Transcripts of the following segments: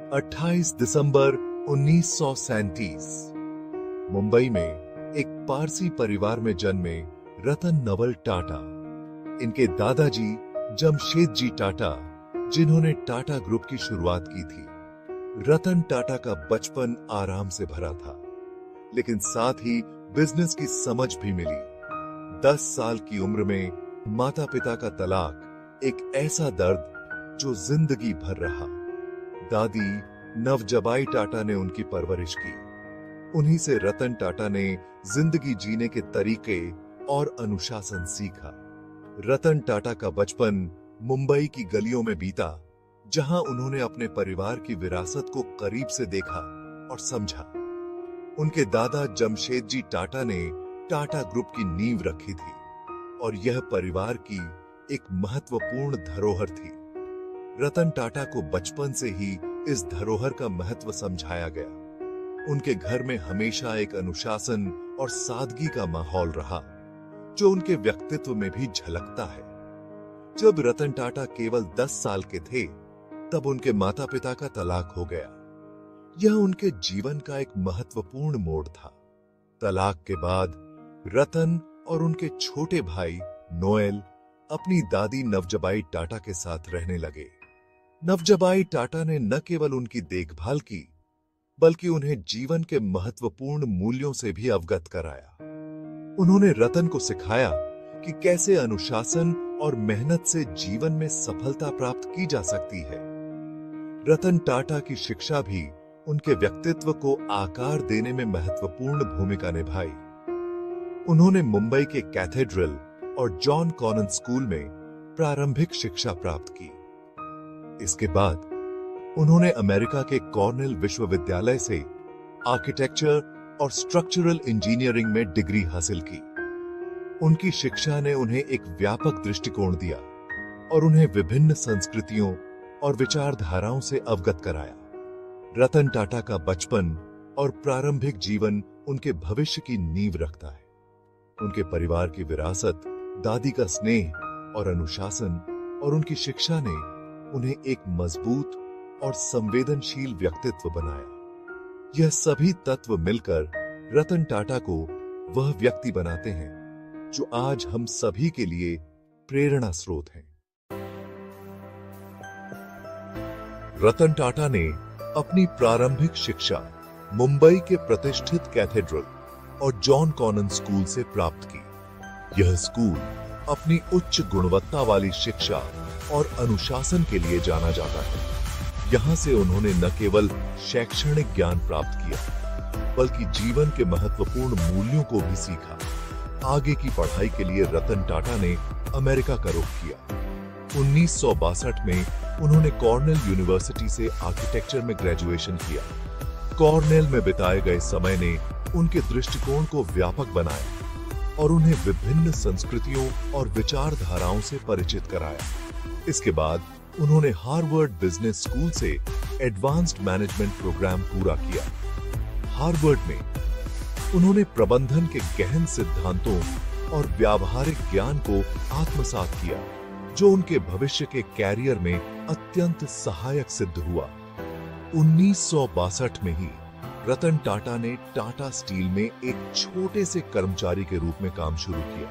28 दिसंबर 1937 मुंबई में एक पारसी परिवार में जन्मे रतन नवल टाटा। इनके दादाजी जमशेद जी टाटा, जिन्होंने टाटा ग्रुप की शुरुआत की थी। रतन टाटा का बचपन आराम से भरा था, लेकिन साथ ही बिजनेस की समझ भी मिली। 10 साल की उम्र में माता पिता का तलाक एक ऐसा दर्द जो जिंदगी भर रहा। दादी नवजबाई टाटा ने उनकी परवरिश की। उन्हीं से रतन टाटा ने जिंदगी जीने के तरीके और अनुशासन सीखा। रतन टाटा का बचपन मुंबई की गलियों में बीता, जहां उन्होंने अपने परिवार की विरासत को करीब से देखा और समझा। उनके दादा जमशेद जी टाटा ने टाटा ग्रुप की नींव रखी थी और यह परिवार की एक महत्वपूर्ण धरोहर थी। रतन टाटा को बचपन से ही इस धरोहर का महत्व समझाया गया। उनके घर में हमेशा एक अनुशासन और सादगी का माहौल रहा, जो उनके व्यक्तित्व में भी झलकता है। जब रतन टाटा केवल 10 साल के थे, तब उनके माता पिता का तलाक हो गया। यह उनके जीवन का एक महत्वपूर्ण मोड़ था। तलाक के बाद रतन और उनके छोटे भाई नोएल अपनी दादी नवजबाई टाटा के साथ रहने लगे। नवजबाई टाटा ने न केवल उनकी देखभाल की, बल्कि उन्हें जीवन के महत्वपूर्ण मूल्यों से भी अवगत कराया। उन्होंने रतन को सिखाया कि कैसे अनुशासन और मेहनत से जीवन में सफलता प्राप्त की जा सकती है। रतन टाटा की शिक्षा भी उनके व्यक्तित्व को आकार देने में महत्वपूर्ण भूमिका निभाई। उन्होंने मुंबई के कैथेड्रल और जॉन कॉनन स्कूल में प्रारंभिक शिक्षा प्राप्त की। इसके बाद उन्होंने अमेरिका के कॉर्नेल विश्वविद्यालय से आर्किटेक्चर और स्ट्रक्चरल इंजीनियरिंग में डिग्री हासिल की। उनकी शिक्षा ने उन्हें एक व्यापक दृष्टिकोण दिया और उन्हें विभिन्न संस्कृतियों और विचारधाराओं से अवगत कराया। रतन टाटा का बचपन और प्रारंभिक जीवन उनके भविष्य की नींव रखता है। उनके परिवार की विरासत, दादी का स्नेह और अनुशासन और उनकी शिक्षा ने उन्हें एक मजबूत और संवेदनशील व्यक्तित्व बनाया। यह सभी तत्व मिलकर रतन टाटा को वह व्यक्ति बनाते हैं जो आज हम सभी के लिए प्रेरणा स्रोत हैं। रतन टाटा ने अपनी प्रारंभिक शिक्षा मुंबई के प्रतिष्ठित कैथेड्रल और जॉन कॉनन स्कूल से प्राप्त की। यह स्कूल अपनी उच्च गुणवत्ता वाली शिक्षा और अनुशासन के लिए जाना जाता है। यहां से उन्होंने न केवल शैक्षणिक ज्ञान प्राप्त किया, बल्कि जीवन के महत्वपूर्ण मूल्यों को भी सीखा। आगे की पढ़ाई के लिए रतन टाटा ने अमेरिका का रुख किया। 1962 में उन्होंने कॉर्नेल यूनिवर्सिटी से आर्किटेक्चर में ग्रेजुएशन किया। कॉर्नेल में बिताए गए समय ने उनके दृष्टिकोण को व्यापक बनाया और उन्हें विभिन्न संस्कृतियों और विचारधाराओं से परिचित कराया। इसके बाद उन्होंने हार्वर्ड बिजनेस स्कूल से एडवांस्ड मैनेजमेंट प्रोग्राम पूरा किया। हार्वर्ड में उन्होंने प्रबंधन के गहन सिद्धांतों और व्यावहारिक ज्ञान को आत्मसात किया, जो उनके भविष्य के कैरियर में अत्यंत सहायक सिद्ध हुआ। 1962 में ही रतन टाटा ने टाटा स्टील में एक छोटे से कर्मचारी के रूप में काम शुरू किया।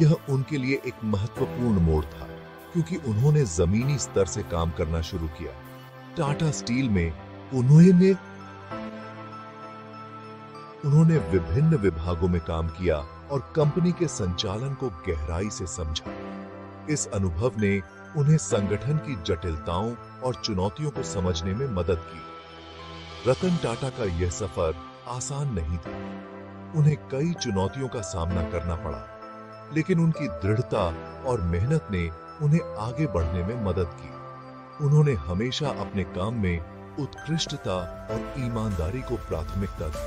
यह उनके लिए एक महत्वपूर्ण मोड़ था, क्योंकि उन्होंने जमीनी स्तर से काम करना शुरू किया। टाटा स्टील में उन्होंने विभिन्न विभागों में काम किया और कंपनी के संचालन को गहराई से समझा। इस अनुभव ने उन्हें संगठन की जटिलताओं और चुनौतियों को समझने में मदद की। रतन टाटा का यह सफर आसान नहीं था। उन्हें कई चुनौतियों का सामना करना पड़ा, लेकिन उनकी दृढ़ता और मेहनत ने उन्हें आगे बढ़ने में मदद की। उन्होंने हमेशा अपने काम में उत्कृष्टता और ईमानदारी को प्राथमिकता दी।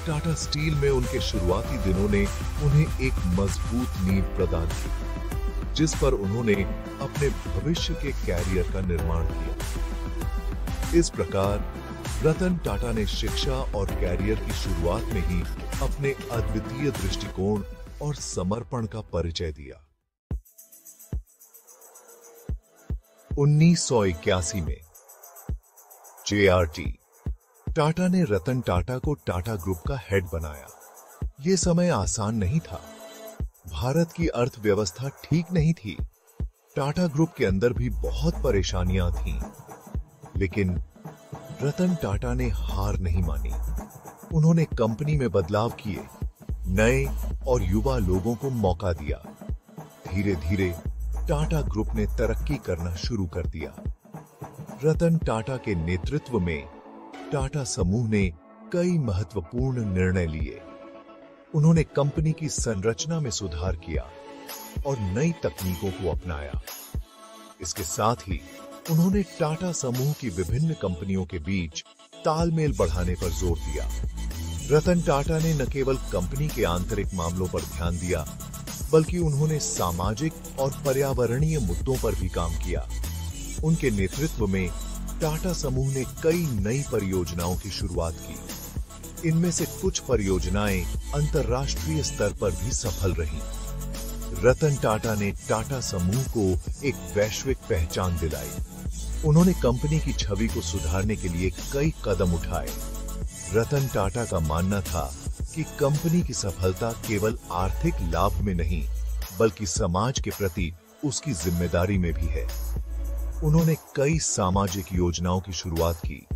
टाटा स्टील में उनके शुरुआती दिनों ने उन्हें एक मजबूत नींव प्रदान की, जिस पर उन्होंने अपने भविष्य के कैरियर का निर्माण किया। इस प्रकार रतन टाटा ने शिक्षा और कैरियर की शुरुआत में ही अपने अद्वितीय दृष्टिकोण और समर्पण का परिचय दिया। 1981 में JRT। टाटा ने रतन टाटा को टाटा ग्रुप का हेड बनाया। ये समय आसान नहीं था। भारत की अर्थव्यवस्था ठीक नहीं थी। टाटा ग्रुप के अंदर भी बहुत परेशानियां थीं। लेकिन रतन टाटा ने हार नहीं मानी। उन्होंने कंपनी में बदलाव किए, नए और युवा लोगों को मौका दिया। धीरे धीरे टाटा ग्रुप ने तरक्की करना शुरू कर दिया। रतन टाटा के नेतृत्व में टाटा समूह ने कई महत्वपूर्ण निर्णय लिए। उन्होंने कंपनी की संरचना में सुधार किया और नई तकनीकों को अपनाया। इसके साथ ही उन्होंने टाटा समूह की विभिन्न कंपनियों के बीच तालमेल बढ़ाने पर जोर दिया। रतन टाटा ने न केवल कंपनी के आंतरिक मामलों पर ध्यान दिया, बल्कि उन्होंने सामाजिक और पर्यावरणीय मुद्दों पर भी काम किया। उनके नेतृत्व में टाटा समूह ने कई नई परियोजनाओं की शुरुआत की। इनमें से कुछ परियोजनाएं अंतर्राष्ट्रीय स्तर पर भी सफल रहीं। रतन टाटा ने टाटा समूह को एक वैश्विक पहचान दिलाई। उन्होंने कंपनी की छवि को सुधारने के लिए कई कदम उठाए। रतन टाटा का मानना था कि कंपनी की सफलता केवल आर्थिक लाभ में नहीं, बल्कि समाज के प्रति उसकी जिम्मेदारी में भी है। उन्होंने कई सामाजिक योजनाओं की शुरुआत की,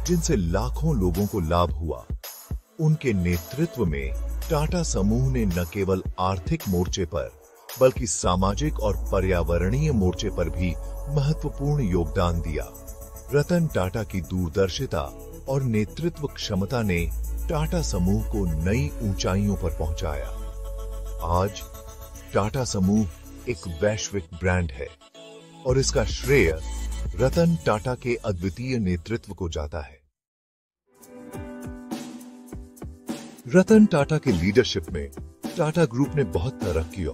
जिनसे लाखों लोगों को लाभ हुआ। उनके नेतृत्व में टाटा समूह ने न केवल आर्थिक मोर्चे पर, बल्कि सामाजिक और पर्यावरणीय मोर्चे पर भी महत्वपूर्ण योगदान दिया। रतन टाटा की दूरदर्शिता और नेतृत्व क्षमता ने टाटा समूह को नई ऊंचाइयों पर पहुंचाया। आज टाटा समूह एक वैश्विक ब्रांड है और इसका श्रेय रतन टाटा के अद्वितीय नेतृत्व को जाता है। रतन टाटा के लीडरशिप में टाटा ग्रुप ने बहुत तरक्की की।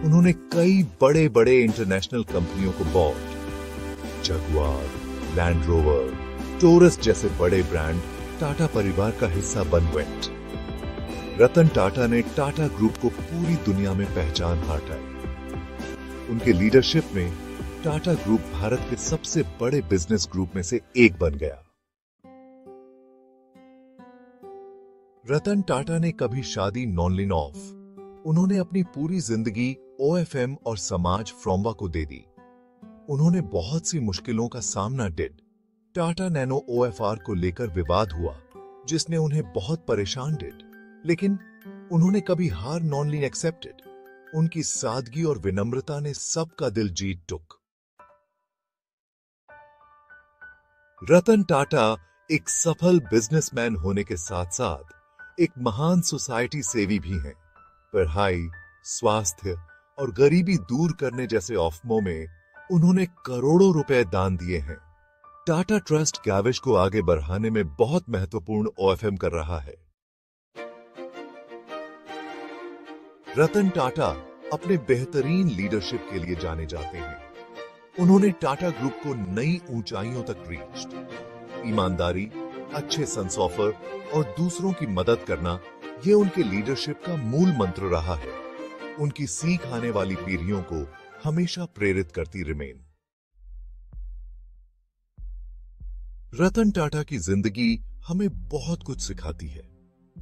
उन्होंने कई बड़े बड़े इंटरनेशनल कंपनियों को बॉट। जगुआर, लैंड रोवर, टोरस जैसे बड़े ब्रांड टाटा परिवार का हिस्सा बन गए। रतन टाटा ने टाटा ग्रुप को पूरी दुनिया में पहचान बांटाई। उनके लीडरशिप में टाटा ग्रुप भारत के सबसे बड़े बिजनेस ग्रुप में से एक बन गया। रतन टाटा ने कभी शादी नॉन लीन ऑफ। उन्होंने अपनी पूरी जिंदगी OFM और समाज फ्रोम्बा को दे दी। उन्होंने बहुत सी मुश्किलों का सामना डिड। टाटा नैनो OFR को लेकर विवाद हुआ, जिसने उन्हें बहुत परेशान डिड, लेकिन उन्होंने कभी हार नॉन लीन एक्सेप्टेड। उनकी सादगी और विनम्रता ने सबका दिल जीत टुक। रतन टाटा एक सफल बिजनेसमैन होने के साथ साथ एक महान सोसाइटी सेवी भी हैं। पढ़ाई, स्वास्थ्य और गरीबी दूर करने जैसे अफवाहों में उन्होंने करोड़ों रुपए दान दिए हैं। टाटा ट्रस्ट गैविश को आगे बढ़ाने में बहुत महत्वपूर्ण OFM कर रहा है। रतन टाटा अपने बेहतरीन लीडरशिप के लिए जाने जाते हैं। उन्होंने टाटा ग्रुप को नई ऊंचाइयों तक रीच्ड। ईमानदारी, अच्छे सेंस ऑफर और दूसरों की मदद करना, ये उनके लीडरशिप का मूल मंत्र रहा है। उनकी सीख आने वाली पीढ़ियों को हमेशा प्रेरित करती रिमेन। रतन टाटा की जिंदगी हमें बहुत कुछ सिखाती है।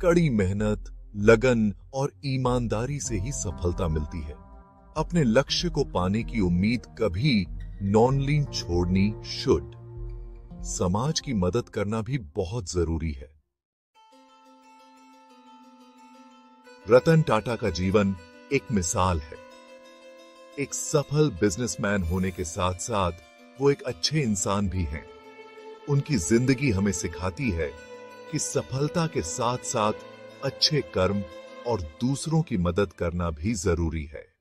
कड़ी मेहनत, लगन और ईमानदारी से ही सफलता मिलती है। अपने लक्ष्य को पाने की उम्मीद कभी नॉन लीन छोड़नी शुड। समाज की मदद करना भी बहुत जरूरी है। रतन टाटा का जीवन एक मिसाल है। एक सफल बिजनेसमैन होने के साथ साथ वो एक अच्छे इंसान भी हैं। उनकी जिंदगी हमें सिखाती है कि सफलता के साथ साथ अच्छे कर्म और दूसरों की मदद करना भी जरूरी है।